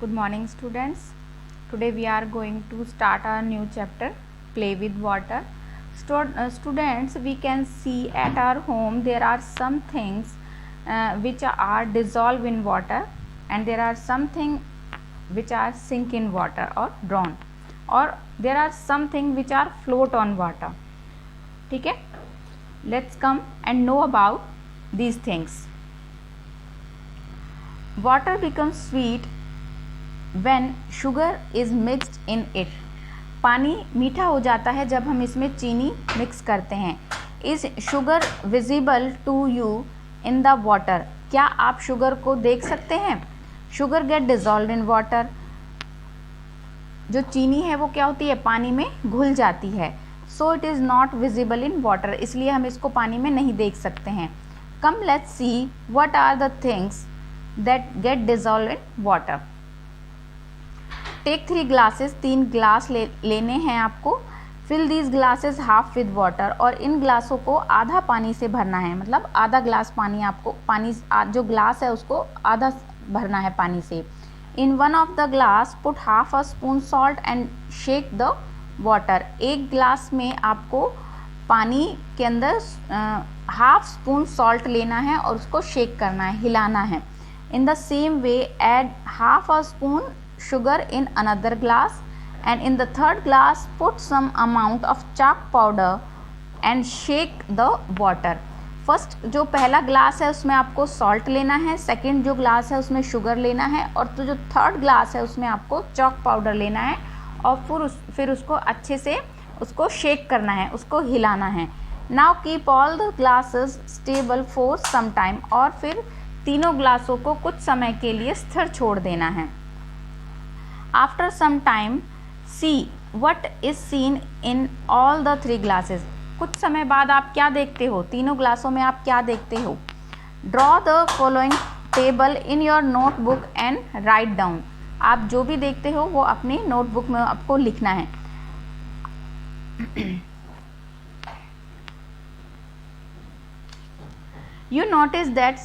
Good morning, students. Today we are going to start our new chapter, Play with Water. Students, we can see at our home there are some things which are dissolved in water, and there are something which are sink in water or drown, or there are something which are float on water. ठीक है, let's come and know about these things. Water becomes sweet when sugar is mixed in it. पानी मीठा हो जाता है जब हम इसमें चीनी मिक्स करते हैं. Is sugar visible to you in the water? क्या आप शुगर को देख सकते हैं? Sugar get dissolved in water. जो चीनी है वो क्या होती है, पानी में घुल जाती है. So it is not visible in water. इसलिए हम इसको पानी में नहीं देख सकते हैं. Come let's see what are the things that get dissolved in water. Take 3 glasses, 3 glass लेने हैं आपको. Fill these glasses half with water, और इन ग्लासों को आधा पानी से भरना है. मतलब आधा ग्लास पानी, आपको पानी जो ग्लास है उसको आधा भरना है पानी से. In one of the glass put half a spoon salt and shake the water. एक ग्लास में आपको पानी के अंदर हाफ स्पून सॉल्ट लेना है और उसको शेक करना है, हिलाना है. In the same way add half a spoon sugar in another glass, and in the third glass put some amount of chalk powder and shake the water. First जो पहला ग्लास है उसमें आपको सॉल्ट लेना है, सेकंड जो glass है उसमें शुगर लेना है, और तो जो थर्ड ग्लास है उसमें आपको चॉक पाउडर लेना है और फिर उसको अच्छे से उसको शेक करना है, उसको हिलाना है. Now keep all the glasses stable for some time, और फिर तीनों ग्लासों को कुछ समय के लिए स्थिर छोड़ देना है. After some time, see what is seen in all the 3 glasses. कुछ समय बाद आप क्या देखते हो, तीनों ग्लासों में आप क्या देखते हो. Draw the following table in your notebook and write down. आप जो भी देखते हो वो अपनी नोटबुक में आपको लिखना है. You notice that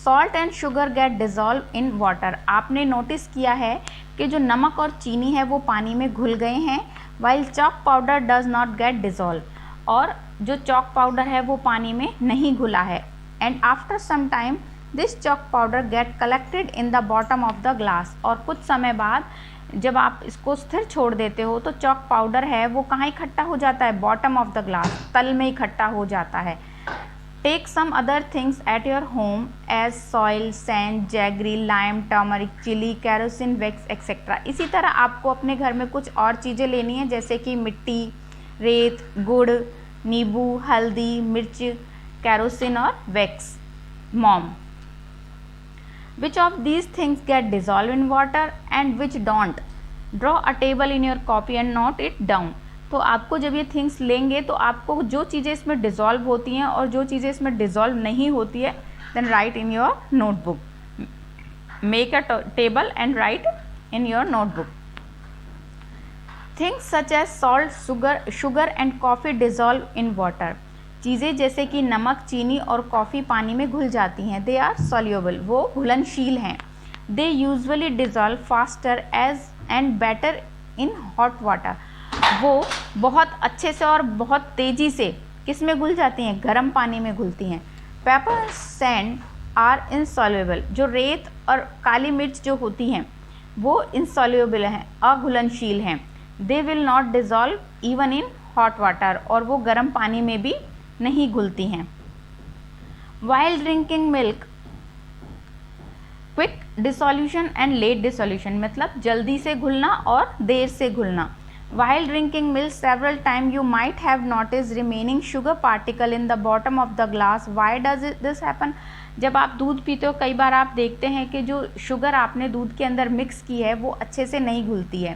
salt and sugar get dissolved in water. आपने नोटिस किया है कि जो नमक और चीनी है वो पानी में घुल गए हैं, while chalk powder does not get dissolved. और जो चॉक पाउडर है वो पानी में नहीं घुला है. And after some time this chalk powder get collected in the bottom of the glass. और कुछ समय बाद जब आप इसको स्थिर छोड़ देते हो तो चॉक पाउडर है वो कहाँ इकट्ठा हो जाता है, बॉटम ऑफ द ग्लास, तल में इकट्ठा हो जाता है. Take some other things at your home as soil, sand, jaggery, lime, turmeric, chili, kerosene, wax, etc. इसी तरह आपको अपने घर में कुछ और चीज़ें लेनी है, जैसे कि मिट्टी, रेत, गुड़, नींबू, हल्दी, मिर्च, केरोसिन और वैक्स, मोम. Which of these things get dissolved in water and which don't? Draw a table in your copy and note it down. तो आपको जब ये थिंग्स लेंगे तो आपको जो चीज़ें इसमें डिज़ोल्व होती हैं और जो चीज़ें इसमें डिज़ोल्व नहीं होती है, then write in your notebook. Make a table and write in your notebook. Things such as salt, sugar and coffee dissolve in water. चीज़ें जैसे कि नमक, चीनी और कॉफ़ी पानी में घुल जाती हैं. दे आर सॉल्यूबल, वो घुलनशील हैं. They usually dissolve faster as and better in hot water. वो बहुत अच्छे से और बहुत तेज़ी से किस में घुल जाती हैं, गर्म पानी में घुलती हैं. Paper sand are insoluble. जो रेत और काली मिर्च जो होती हैं वो इनसॉल्युबल हैं, अघुलनशील हैं. They will not dissolve even in hot water, और वो गर्म पानी में भी नहीं घुलती हैं. While drinking milk, quick dissolution and let dissolution, मतलब जल्दी से घुलना और देर से घुलना. While drinking milk several times, you might have noticed remaining sugar particle in the bottom of the glass. Why does this happen? जब आप दूध पीते हो कई बार आप देखते हैं कि जो शुगर आपने दूध के अंदर मिक्स की है वो अच्छे से नहीं घुलती है.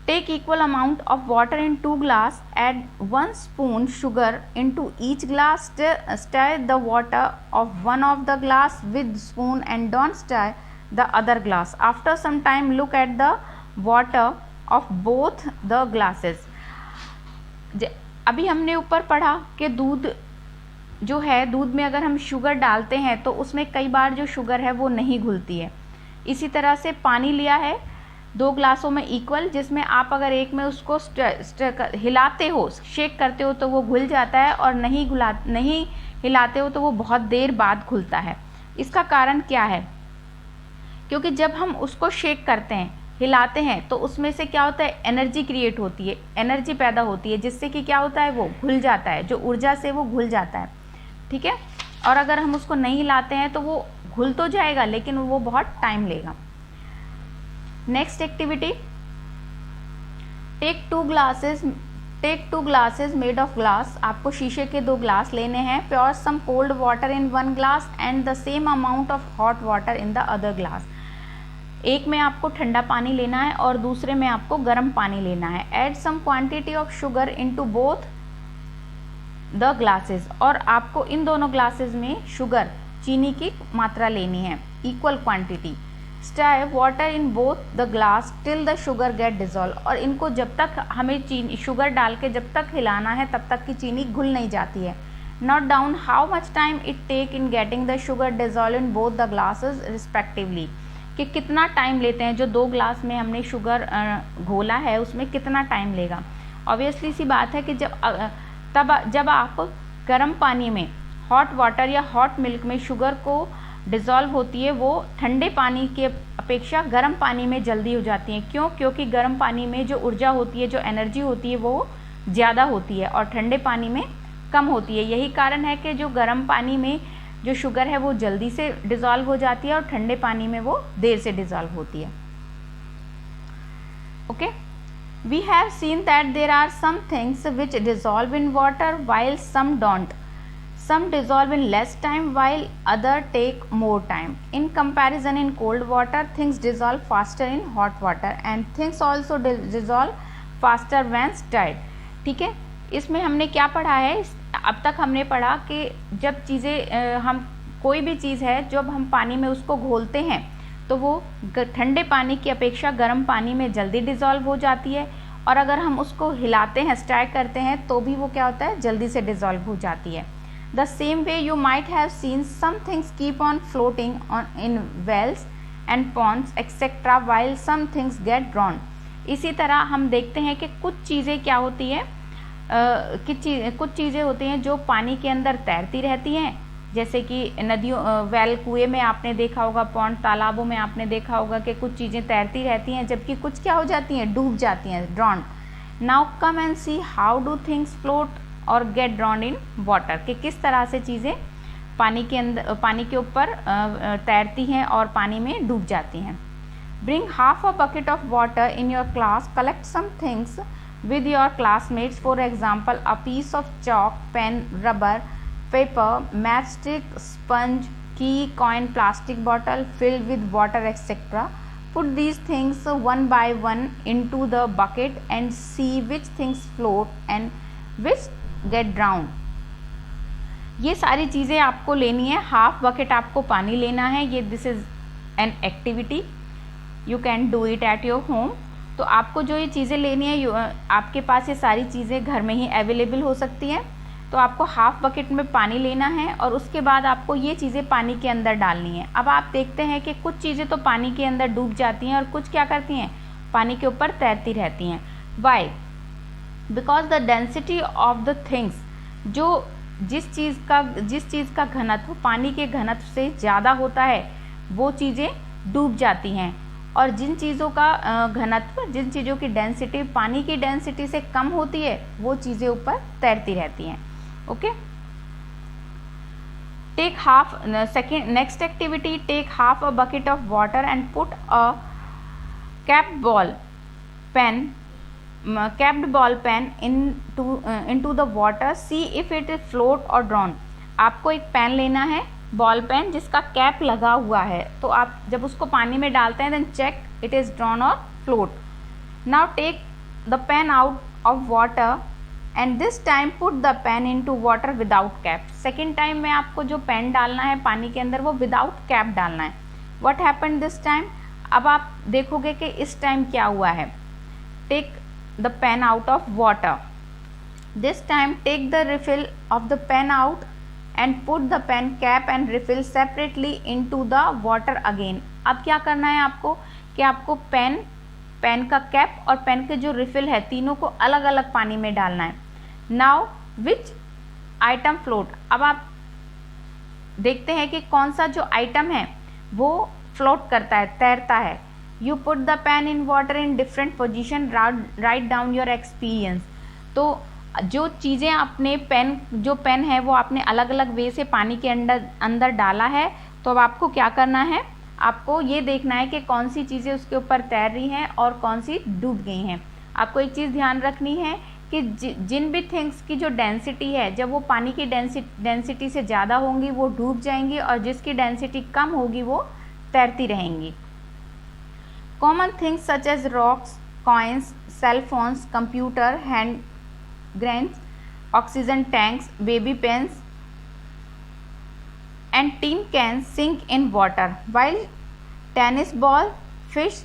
Take equal amount of water in 2 glass. Add 1 spoon sugar into each glass. Stir the water of one of the glass with spoon and don't stir the other glass. After some time, look at the water of both the glasses. अभी हमने ऊपर पढ़ा कि दूध जो है, दूध में अगर हम शुगर डालते हैं तो उसमें कई बार जो शुगर है वो नहीं घुलती है. इसी तरह से पानी लिया है 2 ग्लासों में इक्वल, जिसमें आप अगर एक में उसको हिलाते हो, शेक करते हो तो वो घुल जाता है, और नहीं हिलाते हो तो वो बहुत देर बाद घुलता है। इसका कारण क्या है? क्योंकि जब हम उसको शेक करते हैं, हिलाते हैं, तो उसमें से क्या होता है, एनर्जी क्रिएट होती है, एनर्जी पैदा होती है, जिससे कि क्या होता है, वो घुल जाता है, जो ऊर्जा से वो घुल जाता है। ठीक है। और अगर हम उसको नहीं हिलाते हैं तो वो घुल तो जाएगा लेकिन वो बहुत टाइम लेगा। Next activity, take two glasses made of glass. आपको शीशे के 2 ग्लास लेने हैं। Pour some cold water in 1 glass and the same amount of hot water in the other glass. एक में आपको ठंडा पानी लेना है और दूसरे में आपको गर्म पानी लेना है। Add some quantity of sugar into both the glasses. और आपको इन दोनों ग्लासेस में शुगर, चीनी की मात्रा लेनी है, equal quantity. Stir water in both the glass till the sugar get dissolve. और इनको जब तक हमें चीनी शुगर डाल के जब तक हिलाना है तब तक की चीनी घुल नहीं जाती है। Note down how much time it take in getting the sugar dissolve in both the glasses respectively, कि कितना टाइम लेते हैं, जो 2 ग्लास में हमने शुगर घोला है उसमें कितना टाइम लेगा। ऑब्वियसली सी बात है कि जब आप गर्म पानी में, हॉट वाटर या हॉट मिल्क में शुगर को डिज़ोल्व होती है, वो ठंडे पानी के अपेक्षा गर्म पानी में जल्दी हो जाती हैं। क्यों? क्योंकि गर्म पानी में जो ऊर्जा होती है, जो एनर्जी होती है, वो ज़्यादा होती है और ठंडे पानी में कम होती है। यही कारण है कि जो गर्म पानी में जो शुगर है वो जल्दी से डिज़ोल्व हो जाती है और ठंडे पानी में वो देर से डिज़ोल्व होती है। Okay, we have seen that there are some things which dissolve in water while some don't. Some dissolve in less time while other take more time. In comparison, in cold water, things dissolve faster in hot water and things also dissolve faster when stirred. ठीक है, इसमें हमने क्या पढ़ा है? अब तक हमने पढ़ा कि जब चीज़ें हम कोई भी चीज़ है जब हम पानी में उसको घोलते हैं तो वो ठंडे पानी की अपेक्षा गर्म पानी में जल्दी डिज़ोल्व हो जाती है, और अगर हम उसको हिलाते हैं, स्टर करते हैं, तो भी वो क्या होता है, जल्दी से डिज़ोल्व हो जाती है। The same way you might have seen some things keep on floating in wells and ponds etc. while some things get drowned. इसी तरह हम देखते हैं कि कुछ चीज़ें क्या होती हैं, कुछ चीज़ें होती हैं जो पानी के अंदर तैरती रहती हैं, जैसे कि नदियों, वेल, कुएं में आपने देखा होगा, पॉन्ड, तालाबों में आपने देखा होगा कि कुछ चीज़ें तैरती रहती हैं, जबकि कुछ क्या हो जाती हैं, डूब जाती हैं, ड्रॉन्ड। Now come and see how do things float और गेट ड्रॉन्ड इन वाटर, कि किस तरह से चीज़ें पानी के ऊपर तैरती हैं और पानी में डूब जाती हैं। Bring half a bucket of water in your class, collect some things with your classmates, for example a piece of chalk, pen, rubber, paper, matchstick, sponge, key, coin, plastic bottle filled with water etc. Put these things one by one into the bucket and see which things float and which get drowned. ये सारी चीज़ें आपको लेनी है। Half bucket आपको पानी लेना है। ये this is an activity, you can do it at your home. तो आपको जो ये चीज़ें लेनी है, आपके पास ये सारी चीज़ें घर में ही अवेलेबल हो सकती हैं। तो आपको हाफ बकेट में पानी लेना है और उसके बाद आपको ये चीज़ें पानी के अंदर डालनी है। अब आप देखते हैं कि कुछ चीज़ें तो पानी के अंदर डूब जाती हैं और कुछ क्या करती हैं, पानी के ऊपर तैरती रहती हैं। Why? Because the density of the things, जो जिस चीज़ का घनत्व पानी के घनत्व से ज़्यादा होता है वो चीज़ें डूब जाती हैं, और जिन चीज़ों का घनत्व, जिन चीज़ों की डेंसिटी पानी की डेंसिटी से कम होती है वो चीज़ें ऊपर तैरती रहती हैं। Okay, take half, second next activity, take half a bucket of water and put a capped ball pen into the water, see if it is float or drawn. आपको एक पेन लेना है, बॉल पेन, जिसका cap लगा हुआ है। तो आप जब उसको पानी में डालते हैं, then check it is drown और float. Now take the pen out of water and this time put the pen into water without cap. Second time में आपको जो पेन डालना है पानी के अंदर वो विदाउट कैप डालना है। What happened this time? अब आप देखोगे कि इस टाइम क्या हुआ है। Take the pen out of water. This time take the refill of the pen out and put the pen cap and refill separately into the water again. अब क्या करना है आपको कि आपको पेन का कैप और पेन के जो रिफिल है तीनों को अलग अलग पानी में डालना है। नाउ विच आइटम फ्लोट, अब आप देखते हैं कि कौन सा जो आइटम है वो फ्लोट करता है, तैरता है। You put the pain in water in different position, write down your experience. तो जो चीज़ें आपने जो पेन है वो आपने अलग अलग वे से पानी के अंदर डाला है, तो अब आपको क्या करना है, आपको ये देखना है कि कौन सी चीज़ें उसके ऊपर तैर रही हैं और कौन सी डूब गई हैं। आपको एक चीज़ ध्यान रखनी है कि जिन भी थिंग्स की जो डेंसिटी है, जब वो पानी की डेंसिटी से ज़्यादा होंगी वो डूब जाएंगी, और जिसकी डेंसिटी कम होगी वो तैरती रहेंगी। Common things such as rocks, coins, cell phones, computer, hand grains, oxygen tanks, baby pens and tin cans sink in water, while tennis ball, fish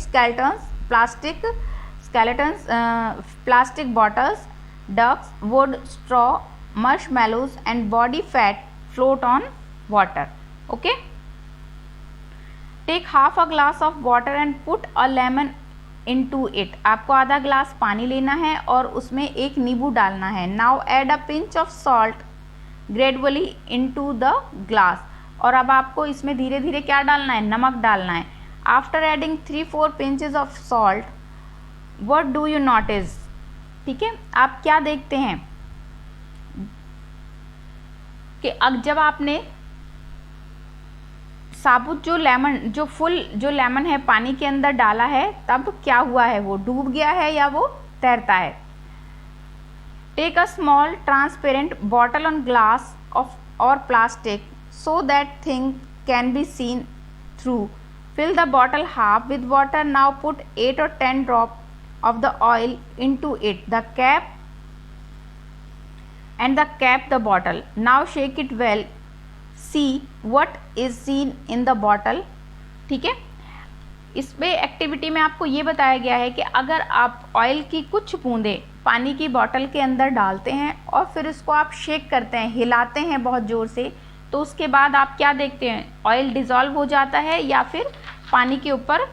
skeletons, plastic bottles, ducks, wood, straw, marshmallows and body fat float on water. Okay, take half a glass of water and put a lemon into it. आपको आधा glass पानी लेना है और उसमें एक नींबू डालना है। Now add a pinch of salt gradually into the glass, और अब आपको इसमें धीरे धीरे क्या डालना है, नमक डालना है। After adding 3-4 pinches of salt, what do you notice, ठीक है, आप क्या देखते हैं कि अब जब आपने साबुत जो लेमन है पानी के अंदर डाला है, तब क्या हुआ है, वो डूब गया है या वो तैरता है। Take a small transparent bottle on glass or plastic so that thing can be seen through. Fill the bottle half with water. Now put 8 or 10 drops of the oil into it. The cap the bottle. Now shake it well. See what is seen in the bottle. ठीक है, इसमें activity में आपको ये बताया गया है कि अगर आप ऑयल की कुछ बूंदें पानी की बोतल के अंदर डालते हैं और फिर इसको आप शेक करते हैं, हिलाते हैं बहुत ज़ोर से, तो उसके बाद आप क्या देखते हैं, ऑयल डिज़ोल्व हो जाता है या फिर पानी के ऊपर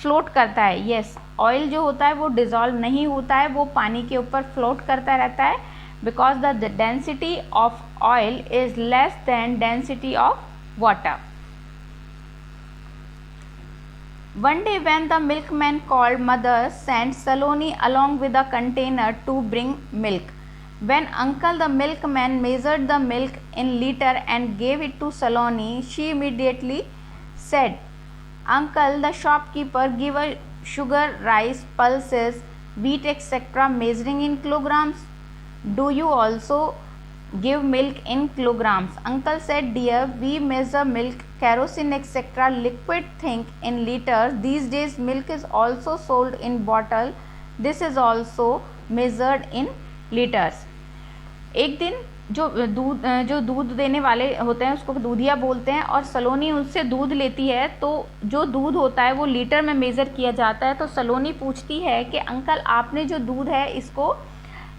फ्लोट करता है। यस, ऑयल जो होता है वो डिज़ोल्व नहीं होता है, वो पानी के ऊपर फ्लोट करता रहता है, because the density of oil is less than density of water. One day when the milkman called, mother sent Saloni along with a container to bring milk. When uncle the milkman measured the milk in liter and gave it to Saloni, she immediately said, Uncle, the shopkeeper give a sugar, rice, pulses, wheat, etc. measuring in kilograms. Do you also give milk in kilograms? Uncle said, dear, we measure milk, kerosene, etc. liquid thing in liters. These days milk is also sold in bottle. This is also measured in liters. एक दिन जो दूध देने वाले होते हैं उसको दूधिया बोलते हैं, और सलोनी उससे दूध लेती है, तो जो दूध होता है वो लीटर में मेज़र किया जाता है। तो सलोनी पूछती है कि अंकल, आपने जो दूध है इसको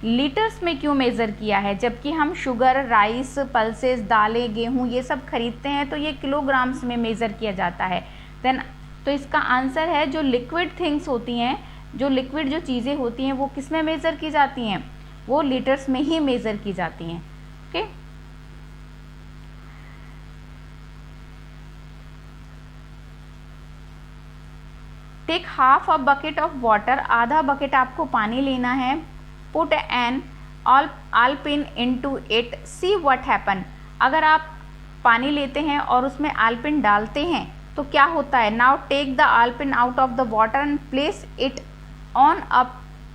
लीटर्स में क्यों मेज़र किया है, जबकि हम शुगर, राइस, पल्सेस, दालें, गेहूं ये सब खरीदते हैं तो ये किलोग्राम्स में मेज़र किया जाता है। देन तो इसका आंसर है जो लिक्विड थिंग्स होती हैं, जो लिक्विड जो चीज़ें होती हैं वो किस में मेज़र की जाती हैं, वो लीटर्स में ही मेज़र की जाती हैं। Okay, take half a bucket of water, आधा बकेट आपको पानी लेना है। Put an all pin into it, see what happen. अगर आप पानी लेते हैं और उसमें आलपिन डालते हैं तो क्या होता है। Now take the all pin out of the water and place it on a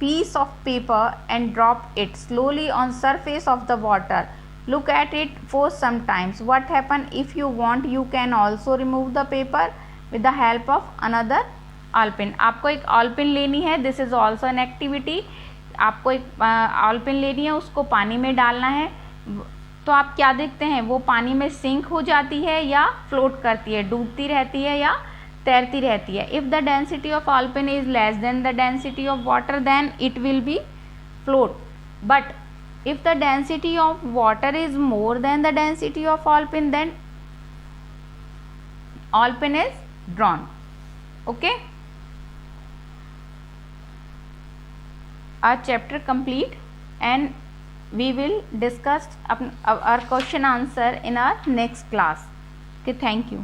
piece of paper and drop it slowly on surface of the water. Look at it for some times. What happen if you want, you can also remove the paper with the help of another alpin. आपको एक alpin लेनी है, this is also an activity. आपको एक alpin लेनी है, उसको पानी में डालना है, तो आप क्या देखते हैं, वो पानी में सिंक हो जाती है या फ्लोट करती है, डूबती रहती है या तैरती रहती है। If the density of all pin is less than the density of water then it will be float, but if the density of water is more than the density of all pin then all pin is drawn. Okay, our chapter complete, and we will discuss our question answer in our next class. Okay, thank you.